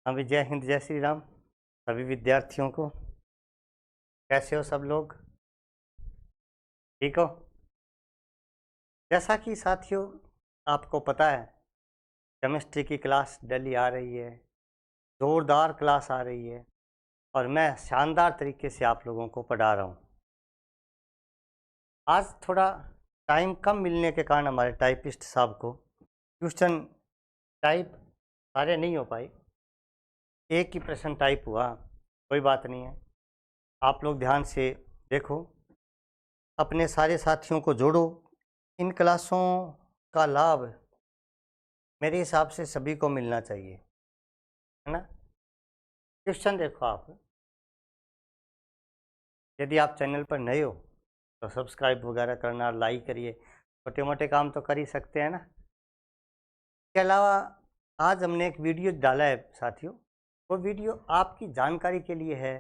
अभी जय हिंद जय श्री राम सभी विद्यार्थियों को। कैसे हो सब लोग? ठीक हो? जैसा कि साथियों आपको पता है, केमिस्ट्री की क्लास डेली आ रही है, ज़ोरदार क्लास आ रही है और मैं शानदार तरीके से आप लोगों को पढ़ा रहा हूँ। आज थोड़ा टाइम कम मिलने के कारण हमारे टाइपिस्ट साहब को क्वेश्चन टाइप सारे नहीं हो पाए, एक ही प्रश्न टाइप हुआ। कोई बात नहीं है, आप लोग ध्यान से देखो, अपने सारे साथियों को जोड़ो। इन क्लासों का लाभ मेरे हिसाब से सभी को मिलना चाहिए, है ना। क्वेश्चन देखो आप, यदि आप चैनल पर नए हो तो सब्सक्राइब वगैरह करना, लाइक करिए, छोटे मोटे काम तो कर ही सकते हैं ना। इसके अलावा आज हमने एक वीडियो डाला है साथियों, वो वीडियो आपकी जानकारी के लिए है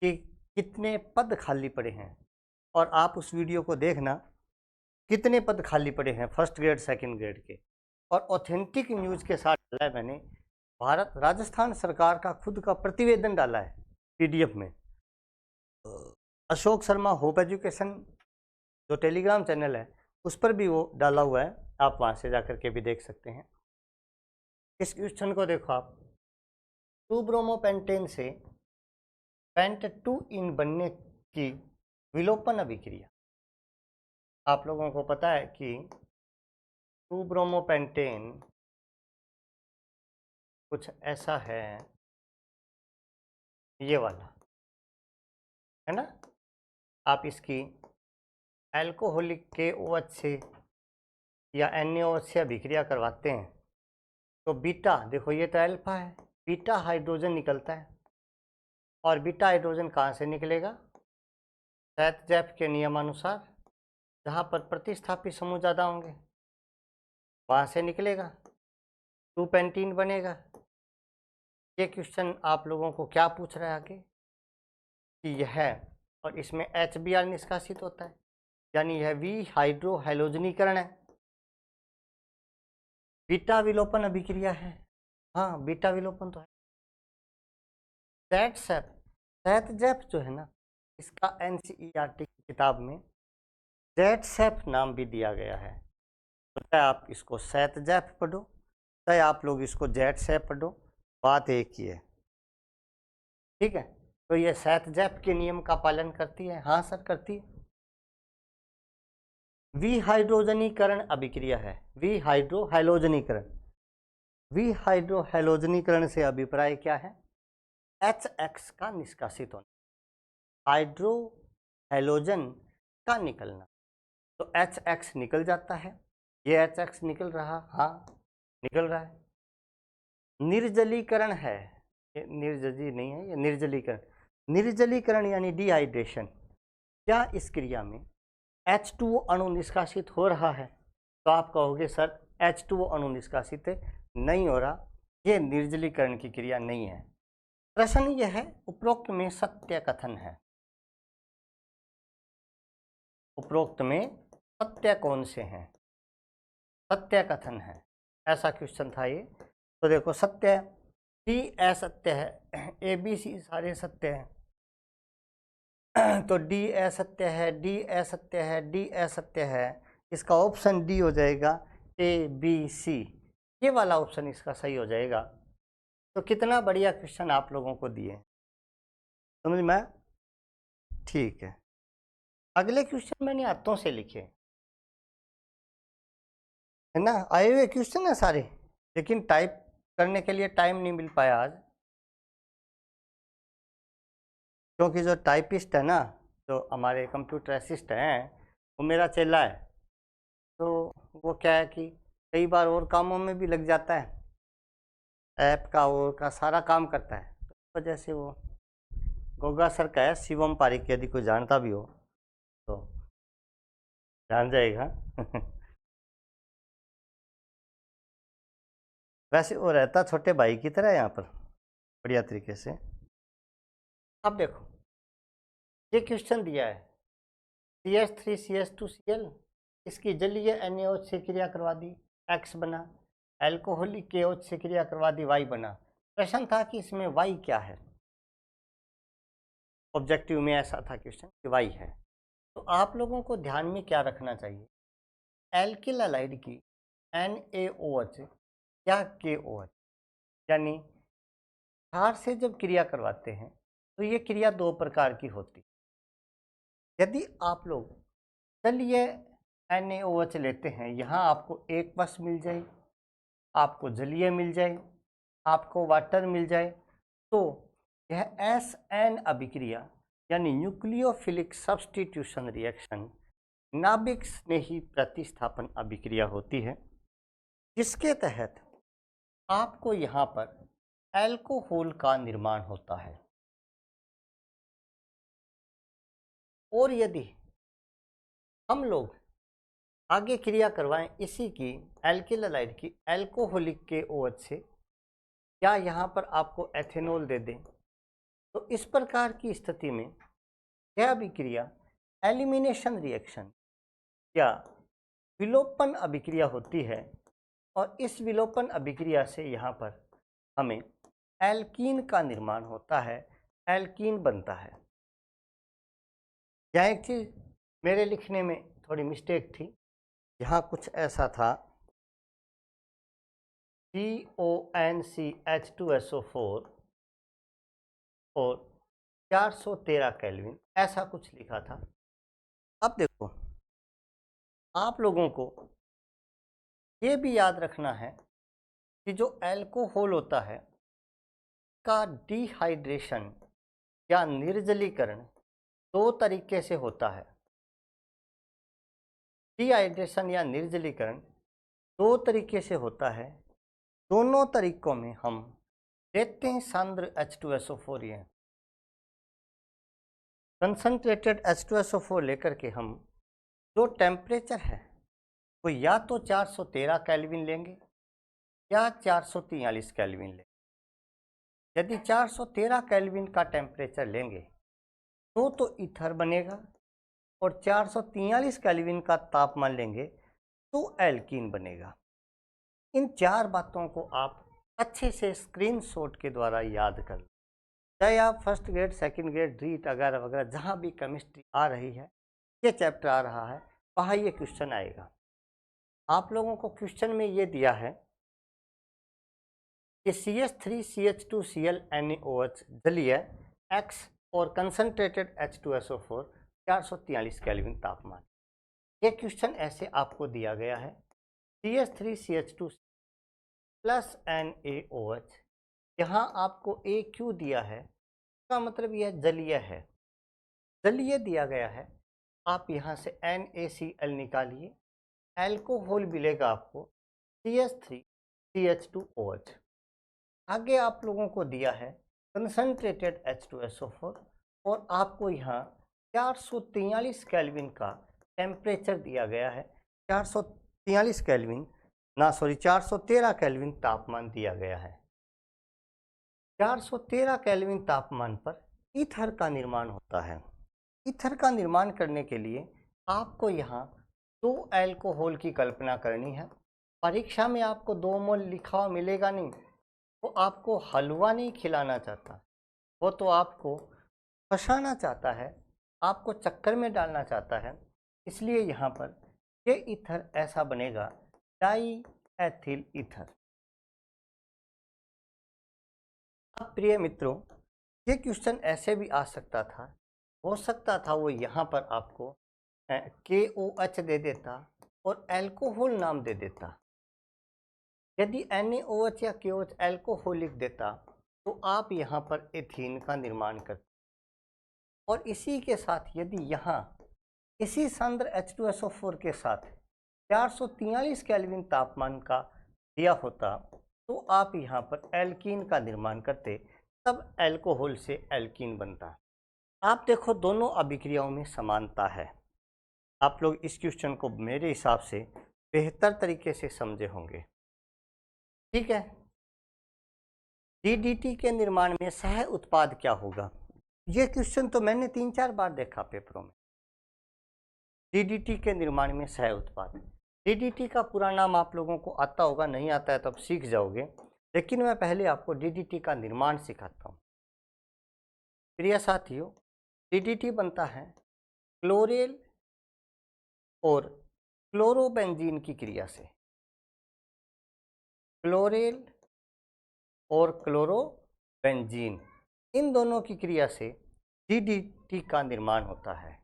कि कितने पद खाली पड़े हैं, और आप उस वीडियो को देखना कितने पद खाली पड़े हैं फर्स्ट ग्रेड सेकंड ग्रेड के, और ऑथेंटिक न्यूज़ के साथ डाला है मैंने। भारत राजस्थान सरकार का खुद का प्रतिवेदन डाला है पीडीएफ में। अशोक शर्मा होप एजुकेशन जो टेलीग्राम चैनल है उस पर भी वो डाला हुआ है, आप वहाँ से जाकर के भी देख सकते हैं। इस क्वेश्चन को देखो आप, 2 ब्रोमोपेंटेन से पेंट 2 इन बनने की विलोपन अभिक्रिया। आप लोगों को पता है कि 2 ब्रोमोपेंटेन कुछ ऐसा है, ये वाला है ना। आप इसकी एल्कोहलिक KOH से या NaOH से अभिक्रिया करवाते हैं तो बीटा, देखो ये तो अल्फा है, बीटा हाइड्रोजन निकलता है। और बीटा हाइड्रोजन कहाँ से निकलेगा? सैतजैफ के नियमानुसार, जहाँ पर प्रतिस्थापी समूह ज़्यादा होंगे वहाँ से निकलेगा, 2 पेंटीन बनेगा। ये क्वेश्चन आप लोगों को क्या पूछ रहा है आगे कि यह है, और इसमें HBr निष्कासित होता है, यानी यह वी हाइड्रो हैलोजनीकरण है, बीटा विलोपन अभिक्रिया है। हाँ, बीटा विलोपन तो है। सैतजैफ जो है ना, इसका NCERT की किताब में जेटसैफ नाम भी दिया गया है। तो चाहे आप इसको सैतजैफ पढ़ो, चाहे आप लोग इसको जेटसैफ पढ़ो, बात एक ही है, ठीक है। तो ये सैतजैफ के नियम का पालन करती है? हाँ सर, करती है। विहाइड्रोजनीकरण अभिक्रिया है, विहाइड्रोहैलोजनीकरण। विहाइड्रोहैलोजनीकरण से अभिप्राय क्या है? HX का निष्कासित होना, हाइड्रो हैलोजन का निकलना। तो HX निकल जाता है, ये HX निकल रहा, हाँ निकल रहा है। निर्जलीकरण है, ये निर्जली नहीं है, ये निर्जलीकरण। निर्जलीकरण यानी डिहाइड्रेशन। क्या इस क्रिया में H2O अणु निष्कासित हो रहा है? तो आप कहोगे सर H2O अणु निष्कासित नहीं हो रहा, ये निर्जलीकरण की क्रिया नहीं है। प्रश्न यह है, उपरोक्त में सत्य कथन है, उपरोक्त में सत्य कौन से हैं? सत्य कथन है, ऐसा क्वेश्चन था ये। तो देखो, सत्य डी असत्य है, ABC सारे सत्य हैं, तो डी असत्य है, डी असत्य है, डी असत्य है, इसका ऑप्शन डी हो जाएगा, ABC, ये वाला ऑप्शन इसका सही हो जाएगा। तो कितना बढ़िया क्वेश्चन आप लोगों को दिए, समझ में? ठीक है, अगले क्वेश्चन मैंने हाथों से लिखे, है ना, आए हुए क्वेश्चन है सारे, लेकिन टाइप करने के लिए टाइम नहीं मिल पाया आज, क्योंकि जो टाइपिस्ट है ना, जो हमारे कंप्यूटर असिस्ट हैं, वो मेरा चेला है। तो वो क्या है कि कई बार और कामों में भी लग जाता है, ऐप का और का सारा काम करता है, तो इस वजह से वो गोगा सर का है, शिवम पारिक, यदि कोई जानता भी हो तो जान जाएगा। वैसे वो रहता छोटे भाई की तरह यहाँ पर बढ़िया तरीके से। अब देखो, ये क्वेश्चन दिया है, CH3CH2Cl, इसकी जलीय NaOH से क्रिया करवा दी, X बना, एल्कोहलिक KOH से क्रिया करवा दी, Y बना। प्रश्न था कि इसमें वाई क्या है, ऑब्जेक्टिव में ऐसा था क्वेश्चन कि वाई है। तो आप लोगों को ध्यान में क्या रखना चाहिए, एल्किल हैलाइड की NaOH या KOH, यानी क्षार से जब क्रिया करवाते हैं तो ये क्रिया दो प्रकार की होती है। यदि आप लोग जलीय NaOH लेते हैं, यहाँ आपको एक बस मिल जाए, आपको जलीय मिल जाए, आपको वाटर मिल जाए, तो यह SN अभिक्रिया यानी न्यूक्लियोफिलिक सब्स्टिट्यूशन रिएक्शन नाभिक स्नेही प्रतिस्थापन अभिक्रिया होती है, जिसके तहत आपको यहाँ पर अल्कोहल का निर्माण होता है। और यदि हम लोग आगे क्रिया करवाएं इसी की एल्किल हैलाइड की अल्कोहलिक KOH से, या यहाँ पर आपको एथेनॉल दे दें, तो इस प्रकार की स्थिति में यह अभिक्रिया एलिमिनेशन रिएक्शन या विलोपन अभिक्रिया होती है। और इस विलोपन अभिक्रिया से यहाँ पर हमें एल्कीन का निर्माण होता है, एल्कीन बनता है। यहाँ एक चीज़ मेरे लिखने में थोड़ी मिस्टेक थी, यहाँ कुछ ऐसा था CONCH2SO4 और 413 केल्विन, ऐसा कुछ लिखा था। अब देखो, आप लोगों को ये भी याद रखना है कि जो अल्कोहल होता है का डिहाइड्रेशन या निर्जलीकरण दो तरीके से होता है। डिहाइड्रेशन या निर्जलीकरण दो तरीके से होता है। दोनों तरीकों में हम लेते हैं सांद्र H2SO4, ये कंसंट्रेटेड H2SO4 लेकर के हम जो टेम्परेचर है वो या तो 413 केल्विन लेंगे या 443 केल्विन लेंगे। यदि 413 केल्विन का टेम्परेचर लेंगे तो ईथर बनेगा, और 443 केल्विन का तापमान लेंगे तो एल्कीन बनेगा। इन चार बातों को आप अच्छे से स्क्रीनशॉट के द्वारा याद कर लो, चाहे आप first grade, second grade, REET वगैरह वगैरह जहाँ भी केमिस्ट्री आ रही है, ये चैप्टर आ रहा है, वहाँ ये क्वेश्चन आएगा। आप लोगों को क्वेश्चन में ये दिया है कि CH3CH2Cl NaOH जलीय X और कंसंट्रेटेड H2SO4 443 केल्विन तापमान। ये क्वेश्चन ऐसे आपको दिया गया है, CH3CH2 प्लस NaOH, यहाँ आपको AQ दिया है, इसका मतलब यह जलीय है, जलीय दिया गया है। आप यहाँ से NaCl निकालिए, अल्कोहल मिलेगा आपको CH3CH2OH। आगे आप लोगों को दिया है कंसंट्रेटेड H2SO4 और आपको यहाँ 443 केल्विन का टेम्परेचर दिया गया है, 443 केल्विन ना सॉरी 413 केल्विन तापमान दिया गया है। 413 केल्विन तापमान पर ईथर का निर्माण होता है। ईथर का निर्माण करने के लिए आपको यहाँ दो अल्कोहल की कल्पना करनी है। परीक्षा में आपको 2 मोल लिखा हुआ मिलेगा नहीं, वो आपको हलवा नहीं खिलाना चाहता, वो तो आपको फंसाना चाहता है, आपको चक्कर में डालना चाहता है। इसलिए यहाँ पर ये ईथर ऐसा बनेगा, डाई एथिल ईथर। अब प्रिय मित्रों, ये क्वेश्चन ऐसे भी आ सकता था, हो सकता था वो यहाँ पर आपको KOH दे देता और अल्कोहल नाम दे देता। यदि NaOH या KOH अल्कोहल लिख देता तो आप यहाँ पर एथीन का निर्माण करते, और इसी के साथ यदि यहाँ इसी सांद्र H2SO4 के साथ 443 केल्विन तापमान का दिया होता तो आप यहाँ पर एल्कीन का निर्माण करते, तब अल्कोहल से एल्कीन बनता। आप देखो, दोनों अभिक्रियाओं में समानता है। आप लोग इस क्वेश्चन को मेरे हिसाब से बेहतर तरीके से समझे होंगे, ठीक है। DDT के निर्माण में सह उत्पाद क्या होगा? ये क्वेश्चन तो मैंने 3-4 बार देखा पेपरों में। DDT के निर्माण में सह उत्पाद, DDT का पूरा नाम आप लोगों को आता होगा, नहीं आता है तो आप सीख जाओगे। लेकिन मैं पहले आपको डीडीटी का निर्माण सिखाता हूँ। प्रिय साथियों, डीडीटी बनता है क्लोरेल और क्लोरोबेंजीन की क्रिया से। क्लोरेल और क्लोरोबेंजीन, इन दोनों की क्रिया से डीडीटी का निर्माण होता है।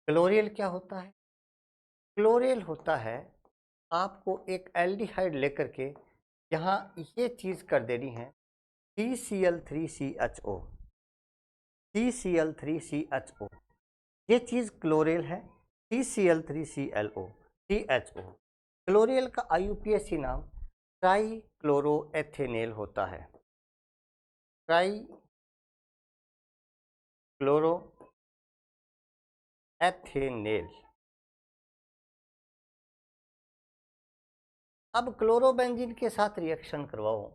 क्लोरेल क्या होता है? क्लोरेल होता है, आपको एक एल्डिहाइड लेकर के यहाँ ये चीज़ कर देनी है CCl3CHO। CCl3CHO, ये चीज़ क्लोरेल है। CCl3ClO CHO, क्लोरेल का IUPAC नाम ट्राई क्लोरोएथेनेल होता है। ट्राई क्लोरोएथेनेल। अब क्लोरोबेंजीन के साथ रिएक्शन करवाओ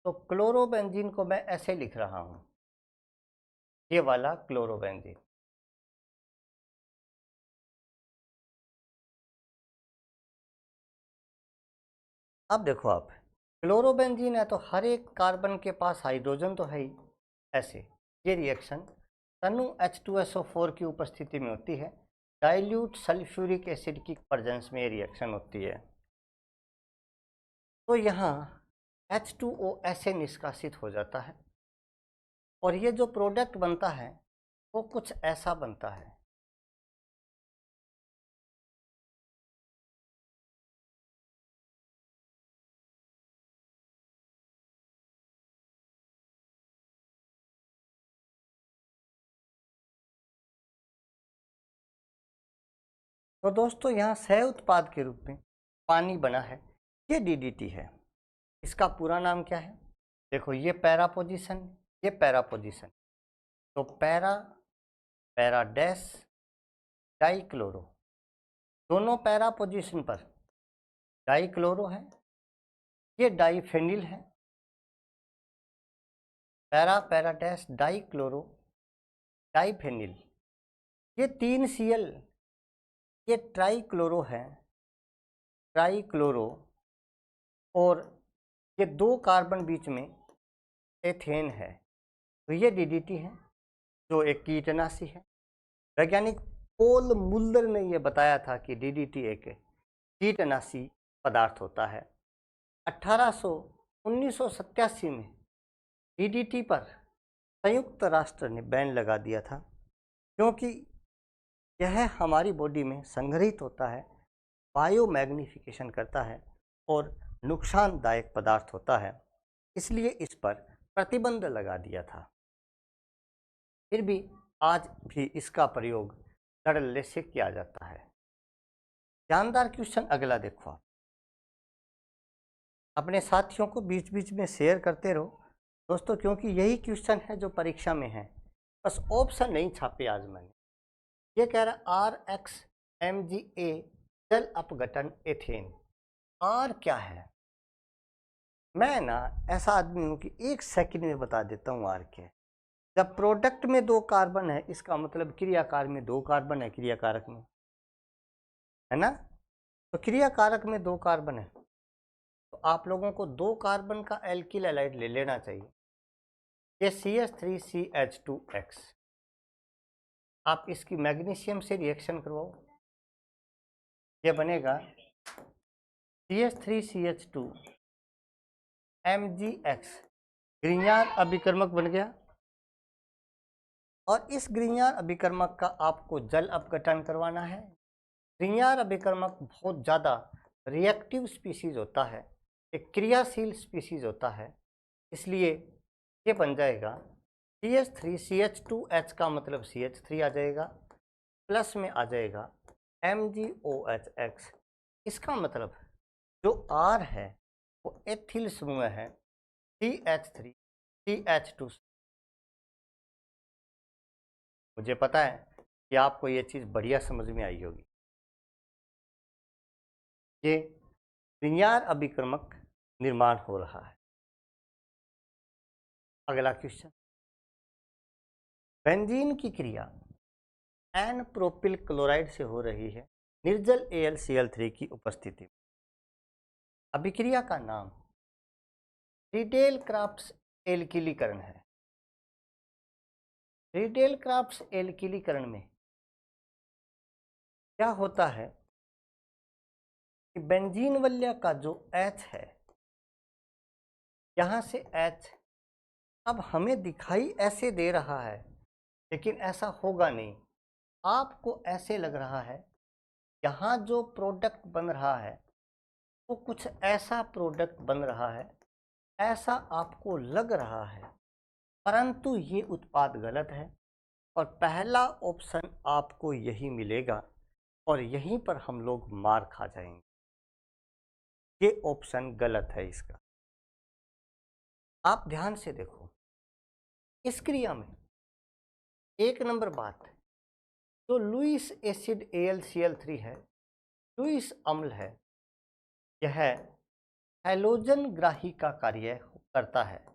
तो क्लोरोबेंजीन को मैं ऐसे लिख रहा हूँ, ये वाला क्लोरोबेंजीन। अब देखो आप, क्लोरोबेंजीन है तो हर एक कार्बन के पास हाइड्रोजन तो है ही। ऐसे ये रिएक्शन तनु H2SO4 की उपस्थिति में होती है। डाइल्यूट सल्फ्यूरिक एसिड की प्रेजेंस में ये रिएक्शन होती है। तो यहाँ H2O ऐसे निष्कासित हो जाता है और ये जो प्रोडक्ट बनता है वो कुछ ऐसा बनता है। तो दोस्तों, यहाँ सह उत्पाद के रूप में पानी बना है, ये डीडीटी है। इसका पूरा नाम क्या है? देखो, ये पैरा पोजीशन, ये पैरा पोजीशन। तो पैरा, पैरा डैश, डाइक्लोरो, दोनों पैरा पोजीशन पर डाइक्लोरो है, ये डाइफेनिल है। Para, para dash, dichloro, diphenyl, ये 3 Cl, ये ट्राइक्लोरो है, ट्राइक्लोरो, और ये 2 कार्बन बीच में एथेन है। तो ये डीडीटी है, जो एक कीटनाशी है। वैज्ञानिक पोल मुल्लर ने यह बताया था कि डीडीटी एक कीटनाशी पदार्थ होता है। 1987 में डीडीटी पर संयुक्त राष्ट्र ने बैन लगा दिया था, क्योंकि यह हमारी बॉडी में संग्रहित होता है, बायोमैग्निफिकेशन करता है और नुकसानदायक पदार्थ होता है, इसलिए इस पर प्रतिबंध लगा दिया था। फिर भी आज भी इसका प्रयोग धड़ल्ले से किया जाता है। जानदार क्वेश्चन अगला देखो आप। अपने साथियों को बीच बीच में शेयर करते रहो दोस्तों, क्योंकि यही क्वेश्चन है जो परीक्षा में है। बस ऑप्शन नहीं छापे आज मैंने। ये कह रहा RXMGA जल अपघटन एथेन। आर क्या है? मैं ना ऐसा आदमी हूँ कि 1 सेकंड में बता देता हूँ आर क्या है। जब प्रोडक्ट में 2 कार्बन है, इसका मतलब क्रियाकार में 2 कार्बन है, क्रियाकारक में, है ना? तो क्रियाकारक में 2 कार्बन है, तो आप लोगों को 2 कार्बन का एल्किल हैलाइड ले लेना चाहिए। ये CH3CH2X, आप इसकी मैग्नीशियम से रिएक्शन करवाओ, ये बनेगा CH3CH2 MgX, ग्रीन्यार अभिकर्मक बन गया। और इस ग्रीन्यार अभिकर्मक का आपको जल अपघटन करवाना है। ग्रीन्यार अभिकर्मक बहुत ज़्यादा रिएक्टिव स्पीसीज होता है, एक क्रियाशील स्पीसीज होता है, इसलिए ये बन जाएगा CH3CH2H का मतलब CH3 आ जाएगा, प्लस में आ जाएगा MgOHX। इसका मतलब जो R है वो एथिल समूह है CH3CH2। मुझे पता है कि आपको ये चीज़ बढ़िया समझ में आई होगी। ये ग्रीन्यार अभिकर्मक निर्माण हो रहा है। अगला क्वेश्चन, बेंजीन की क्रिया एन प्रोपिल क्लोराइड से हो रही है निर्जल AlCl3 की उपस्थिति में। अभिक्रिया का नाम रीडेल क्राफ्ट्स एल्किलीकरण है। रीडेल क्राफ्ट्स एल्किलीकरण में क्या होता है कि बेंजीन वलय का जो H है, यहाँ से H अब हमें दिखाई ऐसे दे रहा है, लेकिन ऐसा होगा नहीं। आपको ऐसे लग रहा है यहाँ जो प्रोडक्ट बन रहा है वो कुछ ऐसा प्रोडक्ट बन रहा है, ऐसा आपको लग रहा है, परंतु ये उत्पाद गलत है और पहला ऑप्शन आपको यही मिलेगा और यहीं पर हम लोग मार खा जाएंगे। ये ऑप्शन गलत है इसका। आप ध्यान से देखो, इस क्रिया में एक नंबर बात, जो लुईस एसिड AlCl3 है, लुईस अम्ल है, यह हैलोजन ग्राही का कार्य करता है।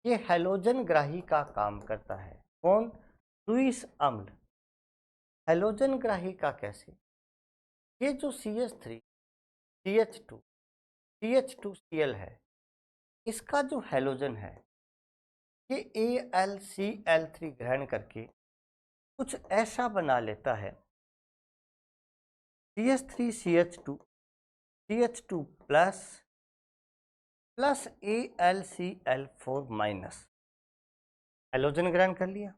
ये हैलोजन ग्राही का काम करता है। कौन? लुईस अम्ल। हैलोजन ग्राही का कैसे? ये जो CH3 CH2 CH2Cl है, इसका जो हैलोजन है ये AlCl3 ग्रहण करके कुछ ऐसा बना लेता है, CH3CH2 CH2 plus AlCl4 minus, halogen ग्रहण कर लिया।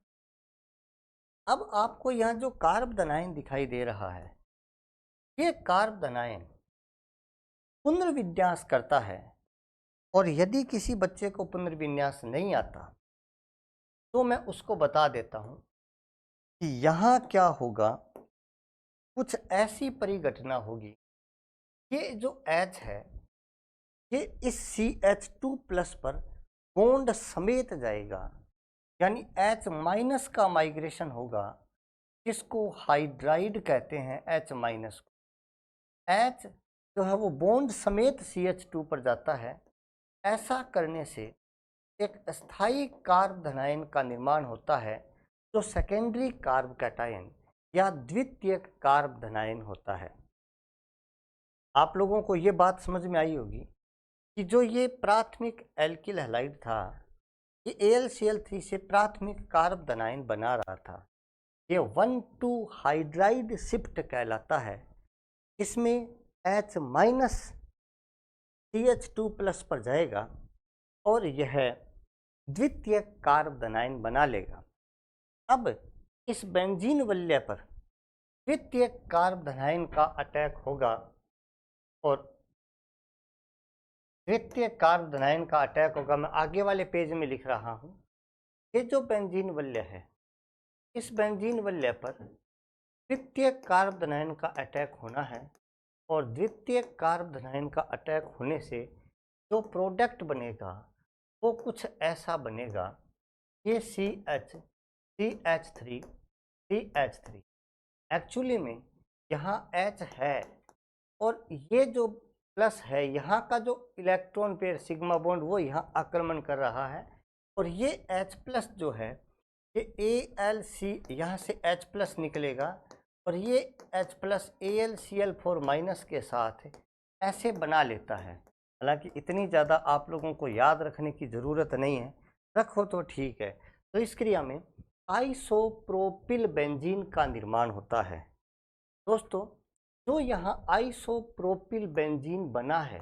अब आपको यहाँ जो कार्बोनाइन दिखाई दे रहा है, ये कार्बोनाइन पुनर्विन्यास करता है, और यदि किसी बच्चे को पुनर्विन्यास नहीं आता तो मैं उसको बता देता हूँ कि यहाँ क्या होगा। कुछ ऐसी परिघटना होगी, ये जो H है ये इस CH2 प्लस पर बॉन्ड समेत जाएगा, यानी H माइनस का माइग्रेशन होगा, जिसको हाइड्राइड कहते हैं। H माइनस को H जो है वो बॉन्ड समेत CH2 पर जाता है। ऐसा करने से एक स्थायी कार्बोनाइन का निर्माण होता है, जो सेकेंडरी कार्बोकैटायन या द्वितीयक कार्बोनाइन होता है। आप लोगों को ये बात समझ में आई होगी कि जो ये प्राथमिक एल्किल हैलाइड था, ये AlCl3 से प्राथमिक कार्बोनाइन बना रहा था। ये 1,2 हाइड्राइड शिफ्ट कहलाता है। इसमें H माइनस CH2 प्लस पर जाएगा और यह द्वितीय कार्बोनाइन बना लेगा। अब इस बेंजीन वलय पर द्वितीय कार्बोनाइन का अटैक होगा और द्वितीय कार्बोनाइन का अटैक होगा। मैं आगे वाले पेज में लिख रहा हूँ। ये जो बेंजीन वलय है, इस बेंजीन वलय पर द्वितीय कार्बोनाइन का अटैक होना है और द्वितीय कार्बोनाइन का अटैक होने से जो प्रोडक्ट बनेगा वो कुछ ऐसा बनेगा। ये CH3 एक्चुअली में यहाँ H है और ये जो प्लस है, यहाँ का जो इलेक्ट्रॉन पेयर सिग्मा बॉन्ड वो यहाँ आक्रमण कर रहा है, और ये H प्लस जो है ये AlC, यहाँ से H प्लस निकलेगा और ये H प्लस AlCl4 माइनस के साथ ऐसे बना लेता है। हालांकि इतनी ज़्यादा आप लोगों को याद रखने की ज़रूरत नहीं है, रखो तो ठीक है। तो इस क्रिया में आइसोप्रोपिल बेंजीन का निर्माण होता है। दोस्तों, जो यहाँ आइसोप्रोपिल बेंजीन बना है,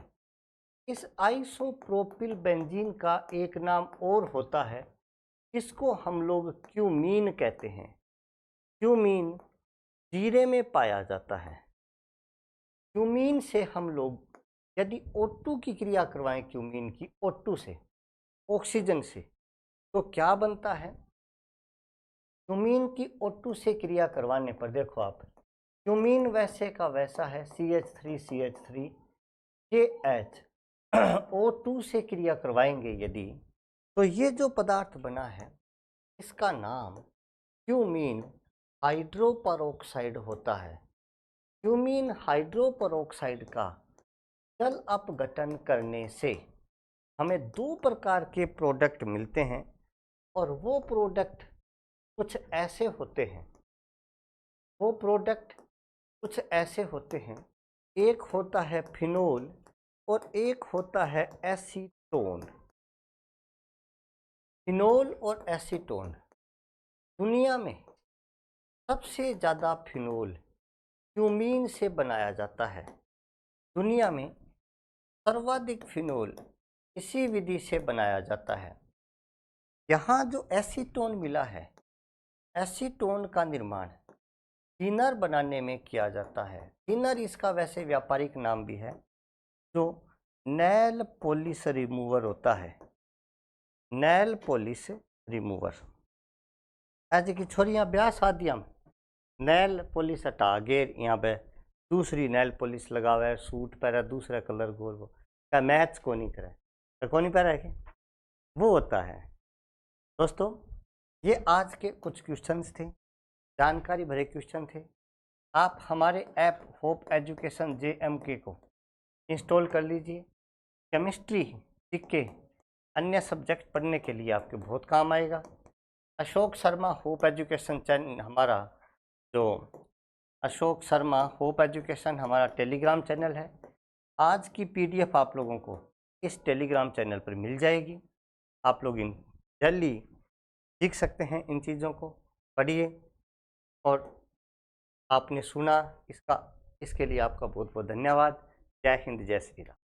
इस आइसोप्रोपिल बेंजीन का एक नाम और होता है, जिसको हम लोग क्यूमीन कहते हैं। क्यूमीन जीरे में पाया जाता है। क्यूमीन से हम लोग यदि O2 की क्रिया करवाएं, क्यूमीन की O2 से, ऑक्सीजन से, तो क्या बनता है? क्यूमीन की O2 से क्रिया करवाने पर देखो आप, क्यूमीन वैसे का वैसा है, CH3 KH O2 से क्रिया करवाएंगे यदि, तो ये जो पदार्थ बना है इसका नाम क्यूमीन हाइड्रोपरऑक्साइड होता है। क्यूमीन हाइड्रोपरऑक्साइड का जल अपघटन करने से हमें 2 प्रकार के प्रोडक्ट मिलते हैं, और वो प्रोडक्ट कुछ ऐसे होते हैं। एक होता है फिनोल और एक होता है एसीटोन। फिनोल और एसीटोन, दुनिया में सबसे ज़्यादा फिनोल क्यूमीन से बनाया जाता है। दुनिया में सर्वाधिक फिनोल इसी विधि से बनाया जाता है। यहाँ जो एसीटोन मिला है, एसीटोन का निर्माण थिनर बनाने में किया जाता है। थिनर इसका वैसे व्यापारिक नाम भी है, जो नेल पॉलिश रिमूवर होता है। नेल पॉलिश रिमूवर ऐसे कि छोरियाँ ब्याह शादियाँ में नेल पॉलिश हटा गेर यहाँ पे दूसरी नेल पॉलिश लगावे, सूट पहरे दूसरा कलर गोर वो क्या मैच को नहीं करे, तो कौन नहीं पहरा है वो होता है। दोस्तों, ये आज के कुछ क्वेश्चंस थे, जानकारी भरे क्वेश्चन थे। आप हमारे ऐप होप एजुकेशन JMK को इंस्टॉल कर लीजिए। केमिस्ट्री के अन्य सब्जेक्ट पढ़ने के लिए आपके बहुत काम आएगा। Ashok Sharma hope education channel हमारा अशोक शर्मा होप एजुकेशन हमारा टेलीग्राम चैनल है। आज की PDF आप लोगों को इस टेलीग्राम चैनल पर मिल जाएगी। आप लोग इन जल्दी सीख सकते हैं, इन चीज़ों को पढ़िए। और आपने सुना इसके लिए आपका बहुत बहुत धन्यवाद। जय हिंद, जय श्री राम।